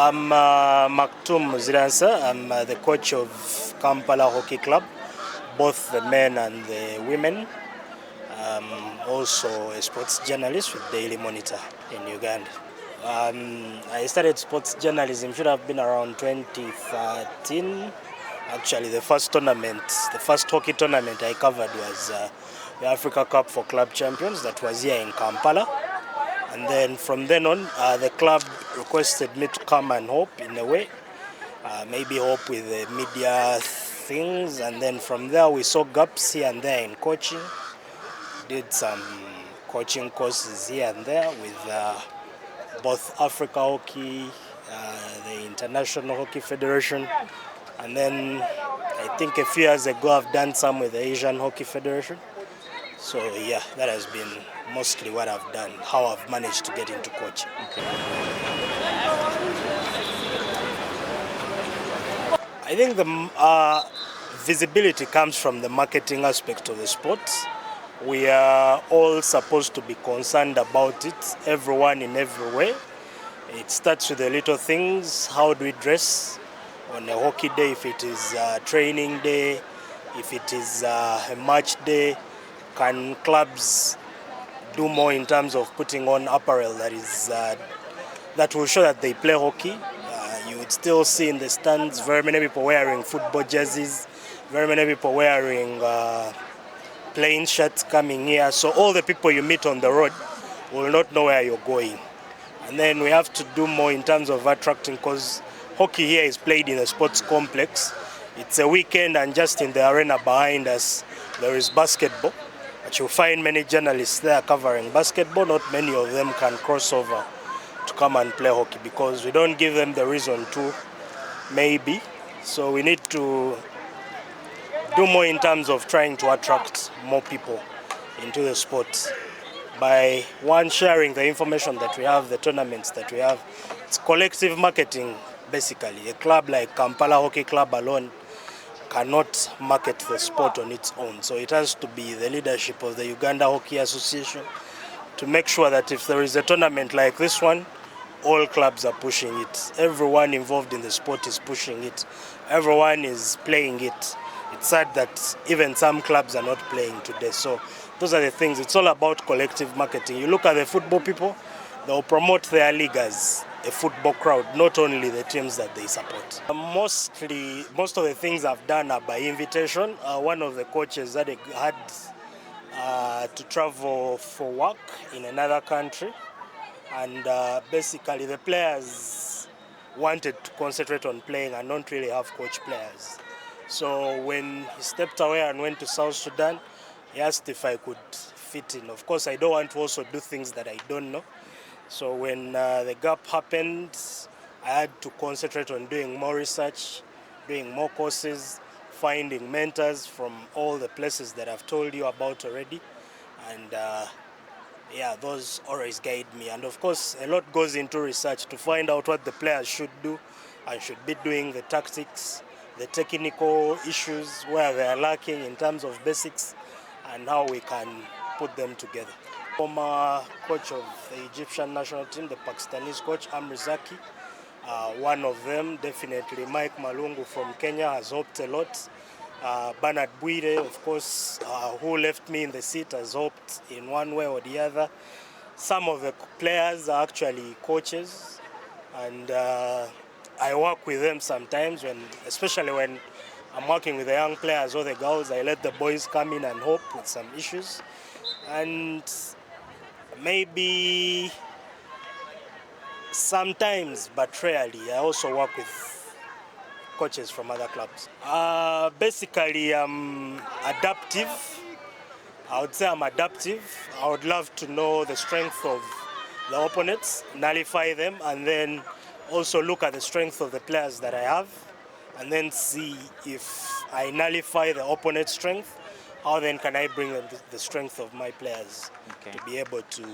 I'm Maktum muziransa. I'm the coach of Kampala Hockey Club, both the men and the women. Also a sports journalist with Daily Monitor in Uganda. I started sports journalism, should have been around 2013. Actually, the first hockey tournament I covered was the Africa Cup for Club Champions that was here in Kampala. And then from then on, the club requested me to come and help in a way, maybe help with the media things. And then from there, we saw gaps here and there in coaching. Did some coaching courses here and there with both Africa Hockey, the International Hockey Federation, and then I think a few years ago I've done some with the Asian Hockey Federation. So yeah, that has been mostly what I've done, how I've managed to get into coaching. I think the visibility comes from the marketing aspect of the sport. We are all supposed to be concerned about it, everyone in every way. It starts with the little things. How do we dress on a hockey day, if it is a training day, if it is a match day? Can clubs do more in terms of putting on apparel that will show that they play hockey? You would still see in the stands very many people wearing football jerseys, very many people wearing plain shirts coming here. So all the people you meet on the road will not know where you're going. And then we have to do more in terms of attracting, because hockey here is played in a sports complex. It's a weekend, and just in the arena behind us there is basketball. But you'll find many journalists there covering basketball. Not many of them can cross over to come and play hockey because we don't give them the reason to, maybe. So we need to do more in terms of trying to attract more people into the sport by sharing the information that we have, the tournaments that we have. It's collective marketing basically. A club like Kampala Hockey Club alone cannot market the sport on its own. So it has to be the leadership of the Uganda Hockey Association to make sure that if there is a tournament like this one, all clubs are pushing it. Everyone involved in the sport is pushing it. Everyone is playing it. It's sad that even some clubs are not playing today. So those are the things. It's all about collective marketing. You look at the football people, they'll promote their league as a football crowd, not only the teams that they support. Most of the things I've done are by invitation. One of the coaches that had to travel for work in another country, and basically the players wanted to concentrate on playing and not really have coach players. So when he stepped away and went to South Sudan, he asked if I could fit in. Of course, I don't want to also do things that I don't know. So when the gap happened, I had to concentrate on doing more research, doing more courses, finding mentors from all the places that I've told you about already. And yeah, those always guide me. And of course, a lot goes into research to find out what the players should do and should be doing, the tactics, the technical issues, where they are lacking in terms of basics, and how we can put them together. Former coach of the Egyptian national team, the Pakistanis coach Amri Zaki, one of them, definitely Mike Malungu from Kenya, has helped a lot. Bernard Bwire, of course, who left me in the seat, has helped in one way or the other. Some of the players are actually coaches, and I work with them sometimes, especially when I'm working with the young players or the girls. I let the boys come in and help with some issues. And maybe sometimes, but rarely, I also work with coaches from other clubs. Basically, I'm adaptive. I would say I'm adaptive. I would love to know the strength of the opponents, nullify them, and then also look at the strength of the players that I have, and then see if I nullify the opponent's strength, how then can I bring the strength of my players to be able to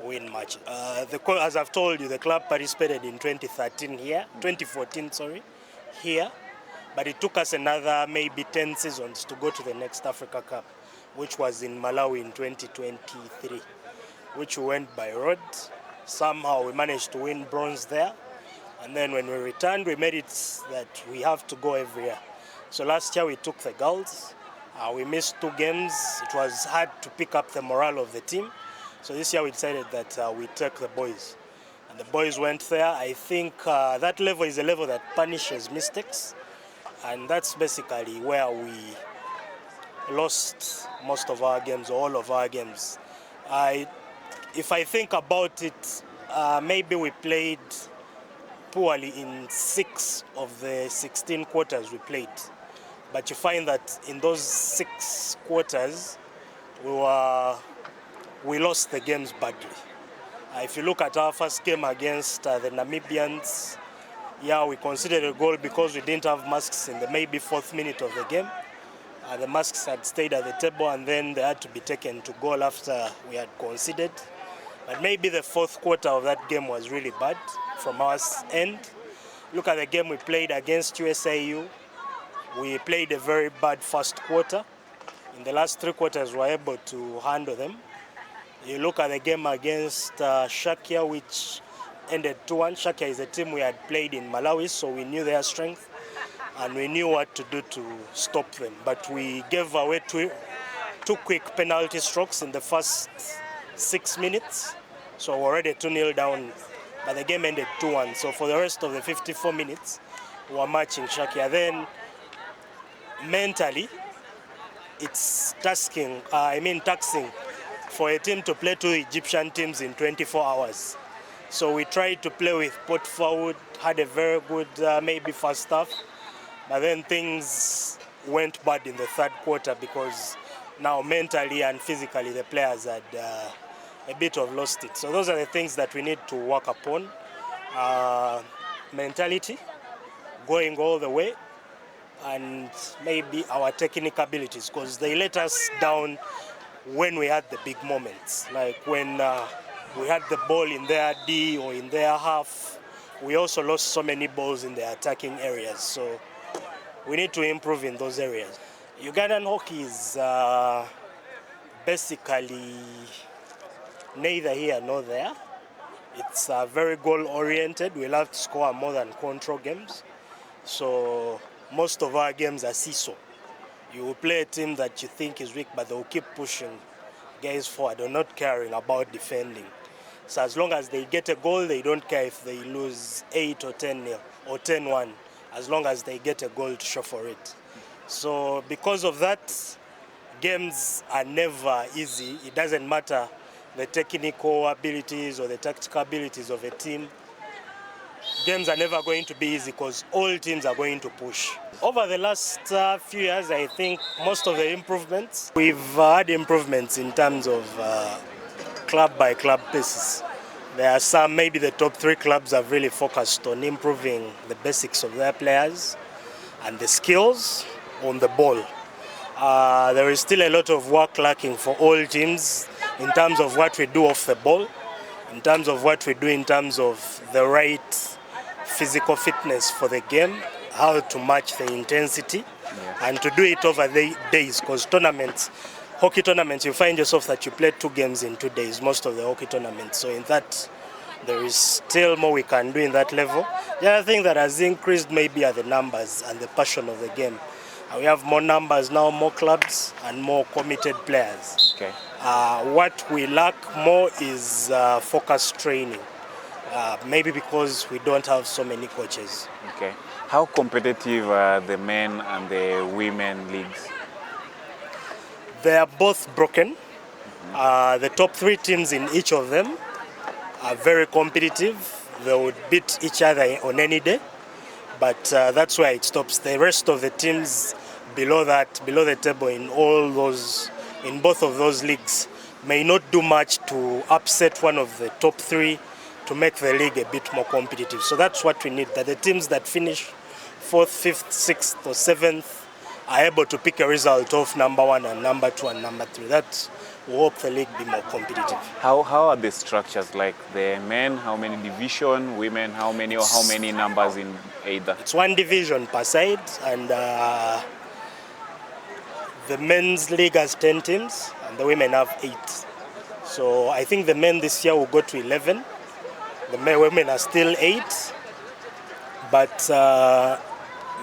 win matches. As I've told you, the club participated in 2014, here, but it took us another maybe 10 seasons to go to the next Africa Cup, which was in Malawi in 2023, which we went by road. Somehow we managed to win bronze there. And then when we returned, we made it that we have to go every year. So last year we took the girls. We missed 2 games. It was hard to pick up the morale of the team. So this year we decided that we take the boys. And the boys went there. I think that level is a level that punishes mistakes. And that's basically where we lost most of our games, or all of our games. If I think about it, maybe we played poorly in 6 of the 16 quarters we played. But you find that in those 6 quarters, we lost the games badly. If you look at our first game against the Namibians, yeah, we conceded a goal because we didn't have masks in the maybe 4th minute of the game. The masks had stayed at the table and then they had to be taken to goal after we had conceded. But maybe the 4th quarter of that game was really bad from our end. Look at the game we played against USAU. We played a very bad first quarter. In the last 3 quarters, we were able to handle them. You look at the game against Shakia, which ended 2-1. Shakia is a team we had played in Malawi, so we knew their strength and we knew what to do to stop them. But we gave away two quick penalty strokes in the first 6 minutes, so we're already 2-0 down. But the game ended 2-1. So for the rest of the 54 minutes, we were matching Shakia. Then mentally, it's taxing for a team to play 2 Egyptian teams in 24 hours. So we tried to play with Port Forward, had a very good maybe first half, but then things went bad in the 3rd quarter because now mentally and physically the players had a bit of lost it. So those are the things that we need to work upon. Mentality, going all the way, and maybe our technical abilities, because they let us down when we had the big moments. Like when we had the ball in their D or in their half, we also lost so many balls in the attacking areas. So we need to improve in those areas. Ugandan hockey is basically neither here nor there. It's very goal-oriented. We love to score more than control games. So most of our games are seesaw. You will play a team that you think is weak, but they will keep pushing guys forward or not caring about defending. So as long as they get a goal, they don't care if they lose 8 or 10-0 or 10-1, as long as they get a goal to show for it. So because of that, games are never easy. It doesn't matter the technical abilities or the tactical abilities of a team. Games are never going to be easy because all teams are going to push. Over the last few years, I think most of the improvements, we've had improvements in terms of club by club basis. There are some, maybe the top 3 clubs have really focused on improving the basics of their players and the skills on the ball. There is still a lot of work lacking for all teams in terms of what we do off the ball, in terms of what we do in terms of the right physical fitness for the game, how to match the intensity, and to do it over the days, because hockey tournaments, you find yourself that you play 2 games in 2 days, most of the hockey tournaments. So in that, there is still more we can do in that level. The other thing that has increased maybe are the numbers and the passion of the game. We have more numbers now, more clubs, and more committed players. Okay. What we lack more is focused training, maybe because we don't have so many coaches. Okay. How competitive are the men and the women leagues? They are both broken. The top 3 teams in each of them are very competitive. They would beat each other on any day, but that's where it stops. The rest of the teams below the table in both of those leagues may not do much to upset one of the top 3 to make the league a bit more competitive. So that's what we need, that the teams that finish 4th, 5th, 6th or 7th are able to pick a result of number 1 and number 2 and number 3. That will help the league be more competitive. How are the structures, like the men, how many division, women, how many numbers in either? It's 1 division per side, and the men's league has 10 teams and the women have 8. So I think the men this year will go to 11. The women are still 8. but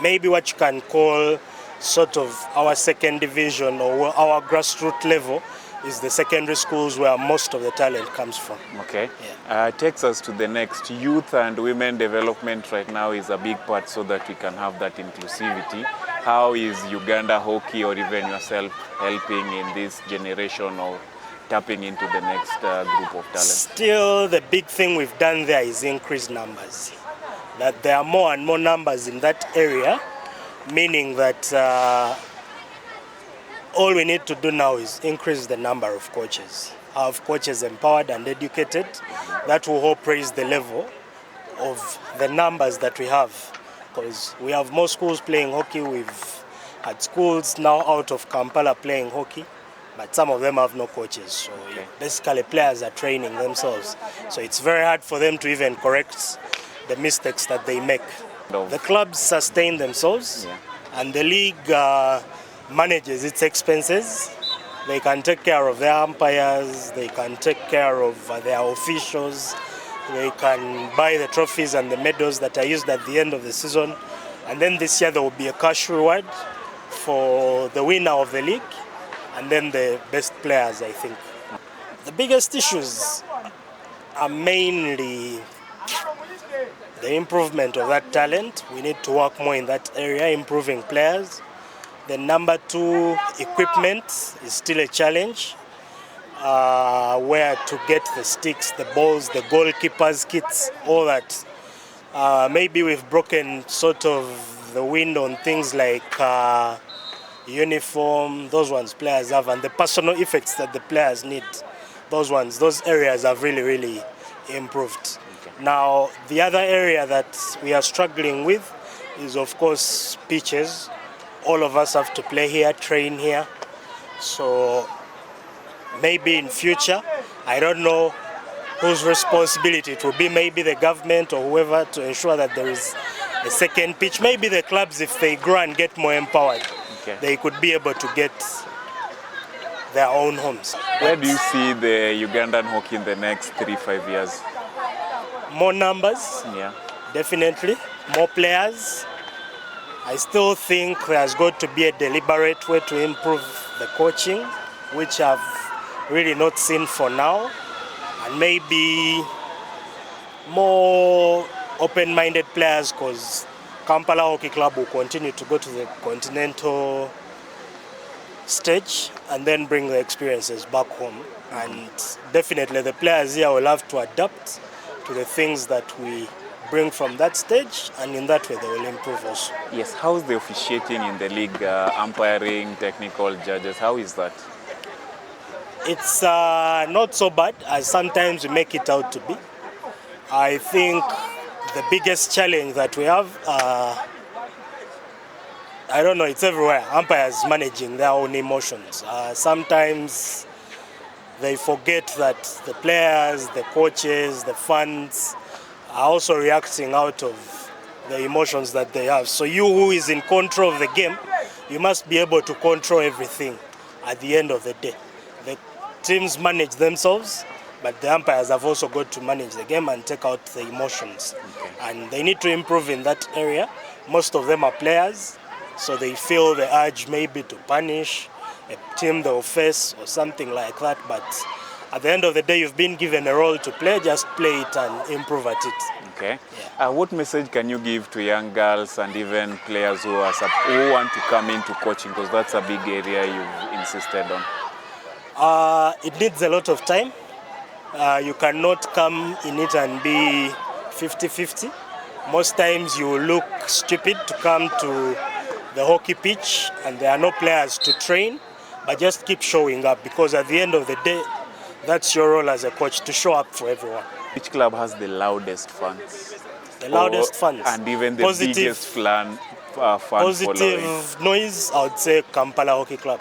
maybe what you can call sort of our second division or our grassroots level is the secondary schools where most of the talent comes from. Okay. Yeah. Takes us to the next. Youth and women development right now is a big part so that we can have that inclusivity. How is Uganda Hockey or even yourself helping in this generation or tapping into the next group of talent? Still, the big thing we've done there is increase numbers. That there are more and more numbers in that area, meaning that all we need to do now is increase the number of coaches. Have coaches empowered and educated. That will help raise the level of the numbers that we have. Because we have more schools playing hockey. We've had schools now out of Kampala playing hockey, but some of them have no coaches. So basically players are training themselves. So it's very hard for them to even correct the mistakes that they make. The clubs sustain themselves, and the league manages its expenses. They can take care of their umpires, they can take care of their officials, they can buy the trophies and the medals that are used at the end of the season. And then this year there will be a cash reward for the winner of the league and then the best players, I think. The biggest issues are mainly the improvement of that talent. We need to work more in that area, improving players. The number two, equipment is still a challenge. Where to get the sticks, the balls, the goalkeepers' kits, all that. Maybe we've broken sort of the wind on things like uniform, those ones players have, and the personal effects that the players need. Those areas have really, really improved. Okay. Now, the other area that we are struggling with is, of course, pitches. All of us have to play here, train here. So maybe in future, I don't know whose responsibility it will be, maybe the government or whoever, to ensure that there is a second pitch. Maybe the clubs, if they grow and get more empowered, they could be able to get their own homes. Where do you see the Ugandan hockey in the next 3-5 years? More numbers, definitely. More players. I still think there's got to be a deliberate way to improve the coaching, which I've really not seen for now. And maybe more open-minded players, because Kampala Hockey Club will continue to go to the continental stage and then bring the experiences back home. And definitely the players here will have to adapt to the things that we bring from that stage, and in that way they will improve also. Yes, how's the officiating in the league, umpiring, technical judges, how is that? It's not so bad as sometimes we make it out to be. I think the biggest challenge that we have, I don't know, it's everywhere. Umpires managing their own emotions. Sometimes they forget that the players, the coaches, the fans are also reacting out of the emotions that they have. So you who is in control of the game, you must be able to control everything at the end of the day. The teams manage themselves, but the umpires have also got to manage the game and take out the emotions. And they need to improve in that area. Most of them are players, so they feel the urge maybe to punish a team they'll face or something like that. But at the end of the day, you've been given a role to play, just play it and improve at it. Okay. What message can you give to young girls and even players who want to come into coaching, because that's a big area you've insisted on? It needs a lot of time. You cannot come in it and be 50-50. Most times you look stupid to come to the hockey pitch and there are no players to train, but just keep showing up, because at the end of the day, that's your role as a coach, to show up for everyone. Which club has the loudest fans? The loudest fans. And even the biggest fan positive following? Noise, I would say Kampala Hockey Club.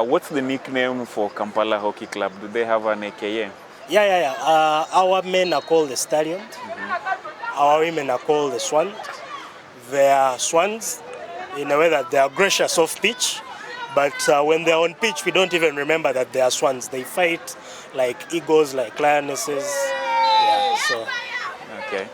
What's the nickname for Kampala Hockey Club? Do they have an AKA? Yeah. Our men are called the Stallions. Our women are called the Swans. They are swans in a way that they are gracious off pitch, but when they're on pitch, we don't even remember that they are swans. They fight like eagles, like lionesses. Yeah, so. Okay.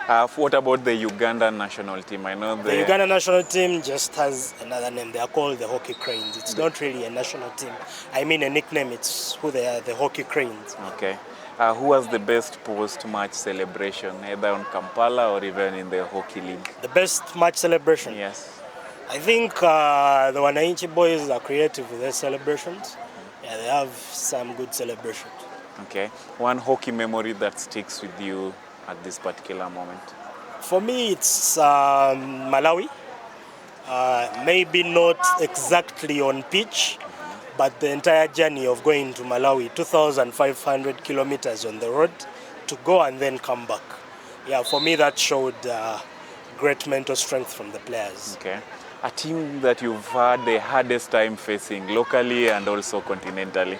What about the Uganda national team? I know The Uganda national team just has another name. They are called the Hockey Cranes. It's not really a national team. I mean a nickname. It's who they are, the Hockey Cranes. Okay. Who has the best post-match celebration, either on Kampala or even in the Hockey League? The best match celebration? Yes. I think the Wananchi boys are creative with their celebrations. Yeah, they have some good celebrations. Okay. One hockey memory that sticks with you at this particular moment? For me, it's Malawi. Maybe not exactly on pitch, but the entire journey of going to Malawi, 2,500 kilometers on the road to go and then come back. Yeah, for me that showed great mental strength from the players. Okay. A team that you've had the hardest time facing locally and also continentally?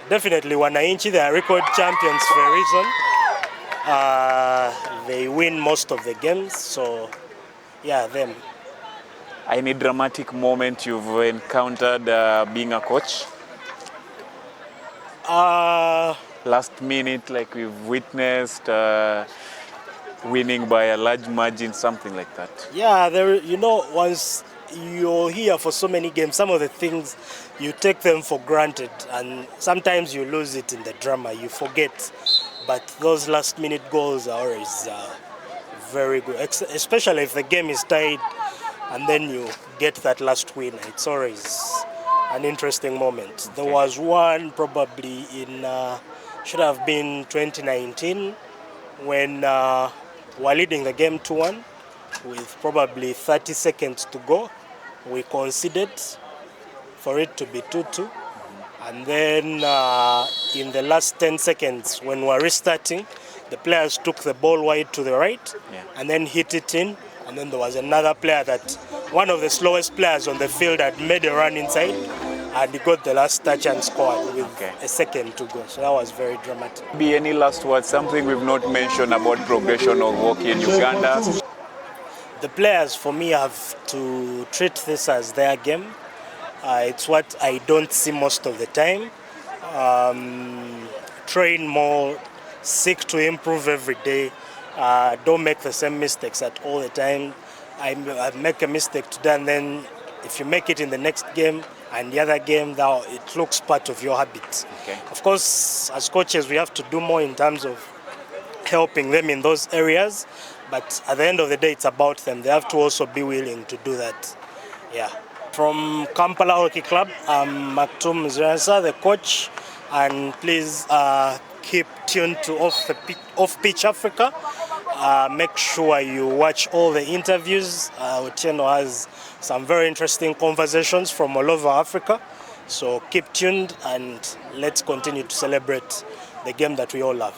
Definitely Wananchi, they are record champions for a reason. They win most of the games, so yeah, them. Any dramatic moment you've encountered being a coach? Last minute, like we've witnessed, winning by a large margin, something like that. Yeah, once you're here for so many games, some of the things you take them for granted, and sometimes you lose it in the drama, you forget. But those last minute goals are always very good, especially if the game is tied and then you get that last win. It's always an interesting moment. There was one probably in, should have been 2019, when we're leading the game 2-1 with probably 30 seconds to go. We conceded for it to be 2-2. And then in the last 10 seconds, when we're restarting, the players took the ball wide to the right and then hit it in. And then there was another player that, one of the slowest players on the field, had made a run inside and he got the last touch and scored with a second to go. So that was very dramatic. Be any last words, something we've not mentioned about progression of hockey in Uganda? The players, for me, have to treat this as their game. It's what I don't see most of the time. Train more, seek to improve every day. Don't make the same mistakes at all the time. I make a mistake today, and then if you make it in the next game and the other game, now it looks part of your habit. Okay. Of course, as coaches, we have to do more in terms of helping them in those areas. But at the end of the day, it's about them. They have to also be willing to do that. Yeah. From Kampala Hockey Club, I'm Maktum, muziransa, the coach, and please keep tuned to OffPitch Africa. Make sure you watch all the interviews. Otieno has some very interesting conversations from all over Africa. So keep tuned and let's continue to celebrate the game that we all love.